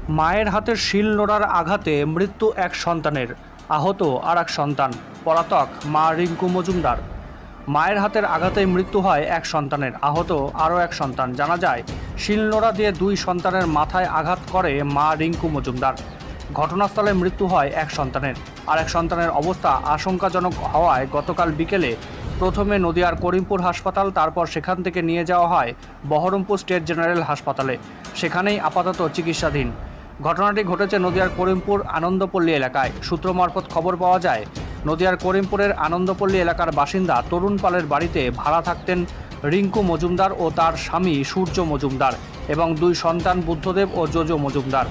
মায়ের হাতের শিল নোড়ার আঘাতে মৃত্যু এক সন্তানের, আহত আর এক সন্তান। পলাতক মা রিঙ্কু মজুমদার। মায়ের হাতের আঘাতেই মৃত্যু হয় এক সন্তানের, আহত আরও এক সন্তান। জানা যায়, শিলনোড়া দিয়ে দুই সন্তানের মাথায় আঘাত করে মা রিঙ্কু মজুমদার। ঘটনাস্থলে মৃত্যু হয় এক সন্তানের, আর এক সন্তানের অবস্থা আশঙ্কাজনক হওয়ায় গতকাল বিকেলে প্রথমে নদিয়ার করিমপুর হাসপাতাল, তারপর সেখান থেকে নিয়ে যাওয়া হয় বহরমপুর স্টেট জেনারেল হাসপাতালে। সেখানেই আপাতত চিকিৎসাধীন। ঘটনাটি ঘটেছে নদিয়ার করিমপুর আনন্দপল্লী এলাকায়। সূত্র মারফত খবর পাওয়া যায়, নদিয়ার করিমপুরের আনন্দপল্লী এলাকার বাসিন্দা তরুণ পালের বাড়িতে ভাড়া থাকতেন রিঙ্কু মজুমদার ও তার স্বামী সূর্য মজুমদার এবং দুই সন্তান বুদ্ধদেব ও জোজো মজুমদার।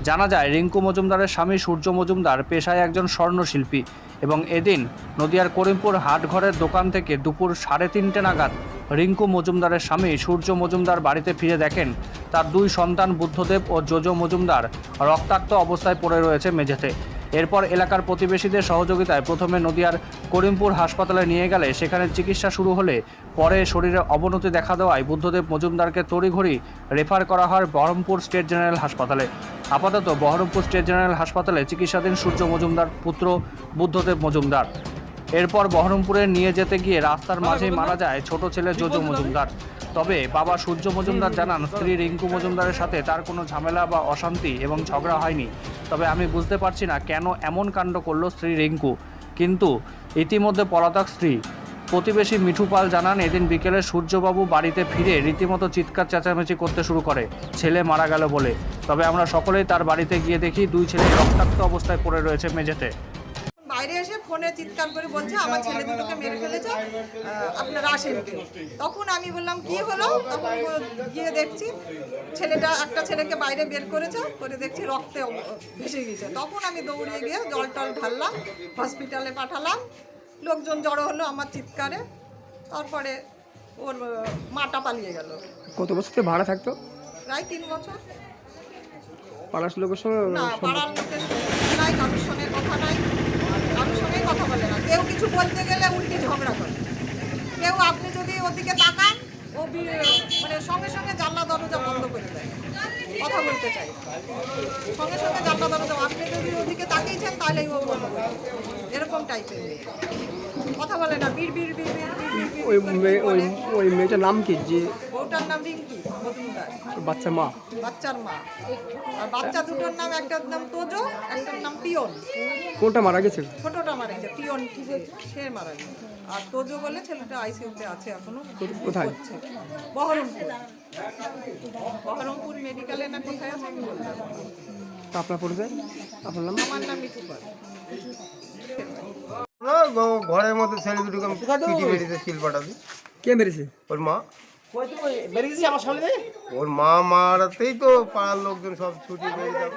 জানা যায়, রিঙ্কু মজুমদারের স্বামী সূর্য মজুমদার পেশায় একজন স্বর্ণশিল্পী এবং এদিন নদিয়ার করিমপুর হাটঘরের দোকান থেকে দুপুর 3:30 নাগাদ রিঙ্কু মজুমদারের স্বামী সূর্য মজুমদার বাড়িতে ফিরে দেখেন তার দুই সন্তান বুদ্ধদেব ও জোজো মজুমদার রক্তাক্ত অবস্থায় পড়ে রয়েছে মেঝেতে। এরপর এলাকার প্রতিবেশীদের সহযোগিতায় প্রথমে নদিয়ার করিমপুর হাসপাতালে নিয়ে গেলে সেখানে চিকিৎসা শুরু হলে পরে শরীরে অবনতি দেখা দেওয়ায় বুদ্ধদেব মজুমদারকে তড়িঘড়ি রেফার করা হয় বহরমপুর স্টেট জেনারেল হাসপাতালে। আপাতত বহরমপুর স্টেট জেনারেল হাসপাতালে চিকিৎসাধীন সূর্য মজুমদার পুত্র বুদ্ধদেব মজুমদার। এরপর বহরমপুরে নিয়ে যেতে গিয়ে রাস্তার মাঝেই মারা যায় ছোট ছেলে জোজো মজুমদার। তবে বাবা সূর্য মজুমদার জানান, স্ত্রী রিঙ্কু মজুমদারের সাথে তার কোনো ঝামেলা বা অশান্তি এবং ঝগড়া হয়নি। তবে আমি বুঝতে পারছি না কেন এমন কাণ্ড করলো স্ত্রী রিঙ্কু। কিন্তু ইতিমধ্যে পলাতক স্ত্রী প্রতিবেশী মিঠু পাল জানান, এদিন বিকেলে সূর্যবাবু বাড়িতে ফিরে রীতিমতো চিৎকার চেঁচামেচি করতে শুরু করে ছেলে মারা গেল বলে। তবে আমরা সকলেই তার বাড়িতে গিয়ে দেখি দুই ছেলে রক্তাক্ত অবস্থায় পড়ে রয়েছে মেঝেতে। বাইরে এসে ফোনে চিৎকার করে বলছে আমার ছেলে দুটোকে মেরে ফেলেছে, আপনারা আসেন। তখন আমি বললাম কি হলো, তখন গিয়ে দেখছি ছেলেটা একটা ছেলেকে বাইরে বের করেছে, করে দেখছি রক্তে ভেসে গেছে। তখন আমি দৌড়িয়ে গিয়ে জল টল ঢাললাম, হসপিটালে পাঠালাম। লোকজন জড়ো হলো আমার চিৎকারে। তারপরে ওর মাটা পালিয়ে গেল। কত বছর থেকে ভাড়া থাকতো? প্রায় 3 বছর। পাড়ার লোকের সঙ্গে না, পাড়ার লোকের সঙ্গে নাই, কারোর সঙ্গে কথা নাই, কারোর সঙ্গে কথা বলে না। কেউ কিছু বলতে গেলে উল্টি ঝগড়া করে। কেউ আপনি যদি ওদিকে তাকান, ও মানে সঙ্গে সঙ্গে জানলা দরজা বন্ধ করে দেয়, কথা বলতে চাই সঙ্গে সঙ্গে জানলা দরজা। আপনি যদি ওদিকে তাকিয়েছেন তাহলেই ও বন্ধ করে দেয়। এরকম টাইপের কথা বলে না, বীর বীর বীর বীর বীর। ওই মেয়েটার নাম কি? যে ওটার নাম রিঙ্কি মজুমদার, বাচ্চার মা। বাচ্চার মা। আর বাচ্চা দুটোর নাম, একটার নাম তোজো, একটার নাম পিয়ন। কোনটা মারা গেছে? ছোটটা মারা গেছে, পিয়ন সে মারা গেছে। আর তোজো বলে ছেলেটা আইসিইউতে আছে এখনো। কোথায়? বহরমপুর। বহরমপুর মেডিকেলে না কোথায় আছে আমি বলতে পারবো না। আপনার পরিচয়? আপনার নাম? আমার নাম মিঠু পাল। ঘরের মধ্যে ছেলে দুটোকে পিটি মেরেছে, শিল পাটাতে। কে মেরেছে? ওর মা। ওর মা মারাতেই তো পাড়ার লোকজন সব ছুটি বেরিয়ে যাবে।